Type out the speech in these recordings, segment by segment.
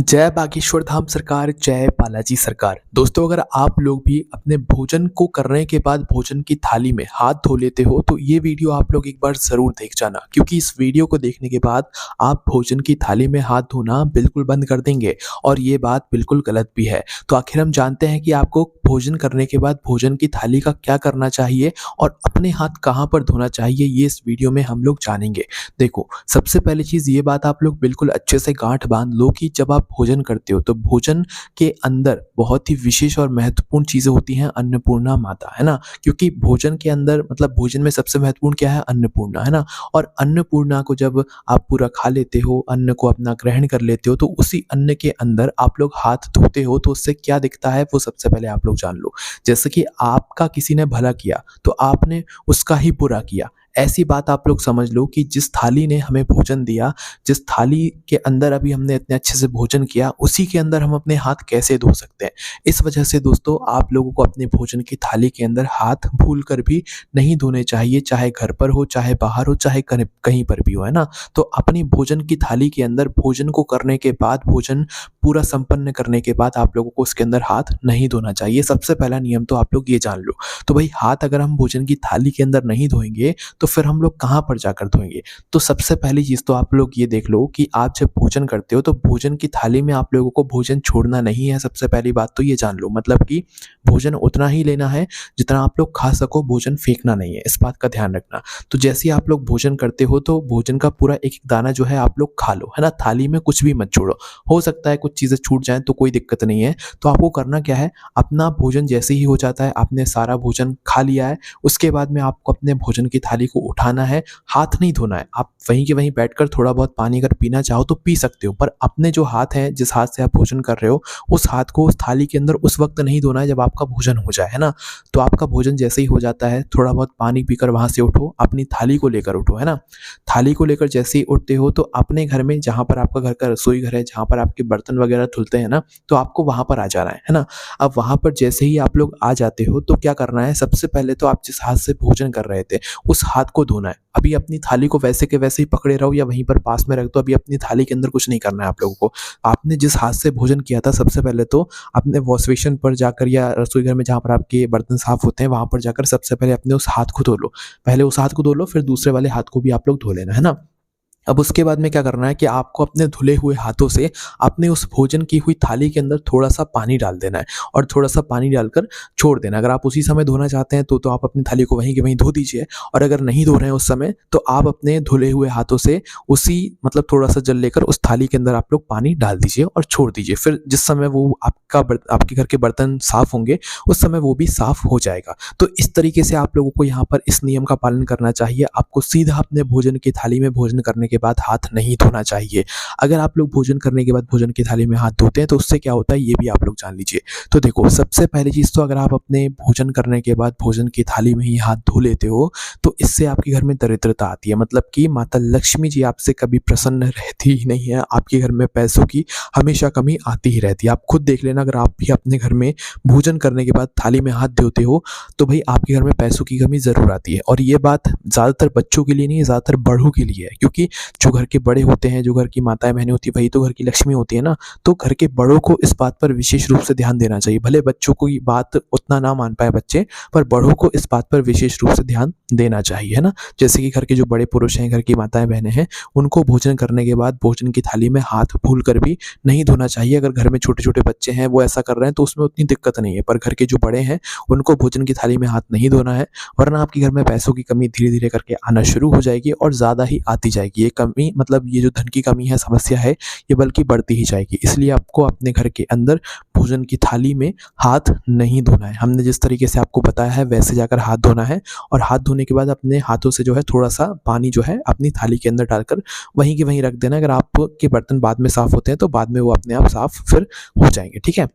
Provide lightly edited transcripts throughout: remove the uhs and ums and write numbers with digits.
जय बागेश्वर धाम सरकार, जय बालाजी सरकार। दोस्तों, अगर आप लोग भी अपने भोजन को करने के बाद भोजन की थाली में हाथ धो लेते हो तो ये वीडियो आप लोग एक बार ज़रूर देख जाना, क्योंकि इस वीडियो को देखने के बाद आप भोजन की थाली में हाथ धोना बिल्कुल बंद कर देंगे और ये बात बिल्कुल गलत भी है। तो आखिर हम जानते हैं कि आपको भोजन करने के बाद भोजन की थाली का क्या करना चाहिए और अपने हाथ कहाँ पर धोना चाहिए, ये इस वीडियो में हम लोग जानेंगे। देखो, सबसे पहली चीज़ ये बात आप लोग बिल्कुल अच्छे से गाँठ बाँध लो कि जब आप भोजन करते हो तो भोजन के अंदर बहुत ही विशेष और महत्वपूर्ण चीज़ें होती हैं अन्नपूर्णा माता, है ना? क्योंकि भोजन के अंदर मतलब भोजन में सबसे महत्वपूर्ण क्या है? अन्नपूर्णा, है ना? और अन्नपूर्णा को जब आप पूरा खा लेते हो, अन्न को अपना ग्रहण कर लेते हो, तो उसी अन्न के अंदर आप लोग हाथ धोते हो तो उससे क्या दिखता है वो सबसे पहले आप लोग जान लो। जैसे कि आपका किसी ने भला किया तो आपने उसका ही बुरा किया। ऐसी बात आप लोग समझ लो कि जिस थाली ने हमें भोजन दिया, जिस थाली के अंदर अभी हमने इतने अच्छे से भोजन किया, उसी के अंदर हम अपने हाथ कैसे धो सकते हैं? इस वजह से दोस्तों, आप लोगों को अपने भोजन की थाली के अंदर हाथ भूल कर भी नहीं धोने चाहिए, चाहे घर पर हो, चाहे बाहर हो, चाहे कहीं पर भी हो, है ना? तो अपनी भोजन की थाली के अंदर भोजन को करने के बाद, भोजन पूरा संपन्न करने के बाद आप लोगों को उसके अंदर हाथ नहीं धोना चाहिए। सबसे पहला नियम तो आप लोग ये जान लो। तो भई, हाथ अगर हम भोजन की थाली के अंदर नहीं धोएँगे तो फिर हम लोग कहाँ पर जाकर धोएँगे? तो सबसे पहली चीज़ तो आप लोग ये देख लो कि आप जब भोजन करते हो तो भोजन की थाली में आप लोगों को भोजन छोड़ना नहीं है। सबसे पहली बात तो ये जान लो, मतलब कि भोजन उतना ही लेना है जितना आप लोग खा सको, भोजन फेंकना नहीं है, इस बात का ध्यान रखना। तो जैसे ही आप लोग भोजन करते हो तो भोजन का पूरा एक-एक दाना जो है आप लोग खा लो, है ना? थाली में कुछ भी मत छोड़ो। हो सकता है कुछ चीज़ें छूट जाएँ तो कोई दिक्कत नहीं है। तो आपको करना क्या है, अपना भोजन जैसे ही हो जाता है, आपने सारा भोजन खा लिया है, उसके बाद में आपको अपने भोजन की थाली को उठाना है, हाथ नहीं धोना है। आप वहीं के वहीं बैठकर थोड़ा बहुत पानी अगर पीना चाहो तो पी सकते हो, पर अपने जो हाथ हैं, जिस हाथ से आप भोजन कर रहे हो, उस हाथ को उस थाली के अंदर उस वक़्त नहीं धोना है जब आपका भोजन हो जाए, है ना? तो आपका भोजन जैसे ही हो जाता है, थोड़ा बहुत पानी पीकर वहाँ से उठो, अपनी थाली को लेकर उठो, है ना? थाली को लेकर जैसे ही उठते हो तो अपने घर में, जहाँ पर आपका घर का रसोई घर है, जहाँ पर आपके बर्तन वगैरह धुलते हैं ना, तो आपको वहाँ पर आ जाना है ना? अब वहाँ पर जैसे ही आप लोग आ जाते हो तो क्या करना है, सबसे पहले तो आप जिस हाथ से भोजन कर रहे थे, उस हाथ को धोना है। अभी अपनी थाली को वैसे के वैसे ही पकड़े रहो या वहीं पर पास में रख दो, अभी अपनी थाली के अंदर कुछ नहीं करना है आप लोगों को। आपने जिस हाथ से भोजन किया था, सबसे पहले तो अपने वॉश बेसिन पर जाकर या रसोई घर में जहाँ पर आपके बर्तन साफ होते हैं, वहाँ पर जाकर सबसे पहले अपने उस हाथ को धो लो। पहले उस हाथ को धो लो, फिर दूसरे वाले हाथ को भी आप लोग धो लेना, है ना? अब उसके बाद में क्या करना है कि आपको अपने धुले हुए हाथों से अपने उस भोजन की हुई थाली के अंदर थोड़ा-सा पानी डाल देना है और थोड़ा-सा पानी डालकर छोड़ देना है। अगर आप उसी समय धोना चाहते हैं तो आप अपनी थाली को वहीं के वहीं धो दीजिए, और अगर नहीं धो रहे हैं उस समय तो आप अपने धुले हुए हाथों से उसी मतलब थोड़ा-सा जल लेकर उस थाली के अंदर आप लोग पानी डाल दीजिए और छोड़ दीजिए। फिर जिस समय वो आपके घर के बर्तन साफ होंगे, उस समय वो भी साफ हो जाएगा। तो इस तरीके से आप लोगों को यहाँ पर इस नियम का पालन करना चाहिए। आपको सीधा अपने भोजन की थाली में भोजन करने के बाद हाथ नहीं धोना चाहिए। अगर आप लोग भोजन करने के बाद भोजन की थाली में हाथ धोते हैं तो उससे क्या होता है, ये भी आप लोग जान लीजिए। तो देखो, सबसे पहली चीज़ तो अगर आप अपने भोजन करने के बाद भोजन की थाली में ही हाथ धो लेते हो तो इससे आपके घर में दरिद्रता आती है, मतलब कि माता लक्ष्मी जी आपसे कभी प्रसन्न रहती ही नहीं है। आपके घर में पैसों की हमेशा कमी आती ही रहती है। आप खुद देख लेना, अगर आप भी अपने घर में भोजन करने के बाद थाली में हाथ धोते हो तो भाई आपके घर में पैसों की कमी ज़रूर आती है। और ये बात ज़्यादातर बच्चों के लिए नहीं है, ज़्यादातर बड़ों के लिए है, क्योंकि जो घर के बड़े होते हैं, जो घर की माताएँ बहनें होती हैं, वही तो घर की लक्ष्मी होती है ना। तो घर के बड़ों को इस बात पर विशेष रूप से ध्यान देना चाहिए। भले बच्चों को ये बात उतना ना मान पाए बच्चे, पर बड़ों को इस बात पर विशेष रूप से ध्यान देना चाहिए, है ना। जैसे कि घर के जो बड़े पुरुष हैं, घर की माताएँ बहनें हैं, उनको भोजन करने के बाद भोजन की थाली में हाथ भूल कर भी नहीं धोना चाहिए। अगर घर में छोटे-छोटे बच्चे हैं, वो ऐसा कर रहे हैं तो उसमें उतनी दिक्कत नहीं है, पर घर के जो बड़े हैं, उनको भोजन की थाली में हाथ नहीं धोना है, वरना आपके घर में पैसों की कमी धीरे-धीरे करके आना शुरू हो जाएगी और ज़्यादा ही आती जाएगी। ये कमी, मतलब ये जो धन की कमी है, समस्या है, ये बल्कि बढ़ती ही जाएगी। इसलिए आपको अपने घर के अंदर भोजन की थाली में हाथ नहीं धोना है। हमने जिस तरीके से आपको बताया है वैसे जाकर हाथ धोना है, और हाथ धोने के बाद अपने हाथों से जो है थोड़ा-सा पानी जो है अपनी थाली के अंदर डालकर वहीं के वहीं रख देना। अगर आपके बर्तन बाद में साफ़ होते हैं तो बाद में वो अपने आप साफ़ फिर हो जाएँगे, ठीक है?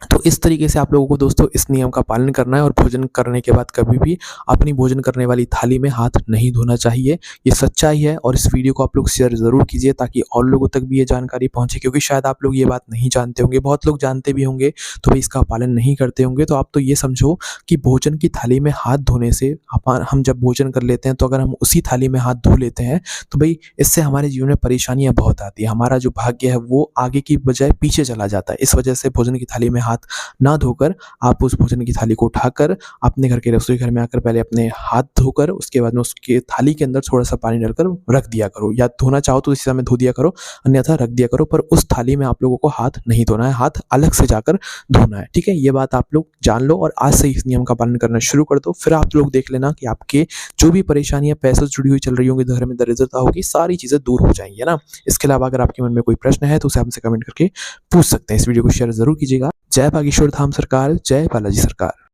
तो इस तरीके से आप लोगों को दोस्तों इस नियम का पालन करना है और भोजन करने के बाद कभी भी अपनी भोजन करने वाली थाली में हाथ नहीं धोना चाहिए। ये सच्चाई है और इस वीडियो को आप लोग शेयर ज़रूर कीजिए ताकि और लोगों तक भी ये जानकारी पहुँचे, क्योंकि शायद आप लोग ये बात नहीं जानते होंगे, बहुत लोग जानते भी होंगे तो भाई इसका पालन नहीं करते होंगे। तो आप तो ये समझो कि भोजन की थाली में हाथ धोने से हम जब भोजन कर लेते हैं तो अगर हम उसी थाली में हाथ धो लेते हैं तो भाई इससे हमारे जीवन में परेशानियाँ बहुत आती है। हमारा जो भाग्य है वो आगे की बजाय पीछे चला जाता है। इस वजह से भोजन की थाली में हाथ ना धोकर आप उस भोजन की थाली को उठाकर अपने घर के रसोई घर में आकर पहले अपने हाथ धोकर उसके बाद में उसके थाली के अंदर थोड़ा-सा पानी डालकर रख दिया करो, या धोना चाहो तो इसी समय धो दिया करो, अन्यथा रख दिया करो। पर उस थाली में आप लोगों को हाथ नहीं धोना है, हाथ अलग से जाकर धोना है, ठीक है? ये बात आप लोग जान लो और आज से इस नियम का पालन करना शुरू कर दो। फिर आप लोग देख लेना कि आपके जो भी परेशानियाँ पैसों से जुड़ी हुई चल रही होंगी, घर में दरिद्रता होगी, सारी चीज़ें दूर हो जाएँगी, है ना? इसके अलावा अगर आपके मन में कोई प्रश्न है तो उसे हमसे कमेंट करके पूछ सकते हैं। इस वीडियो को शेयर ज़रूर कीजिएगा। जय बागेश्वर धाम सरकार, जय बालाजी सरकार।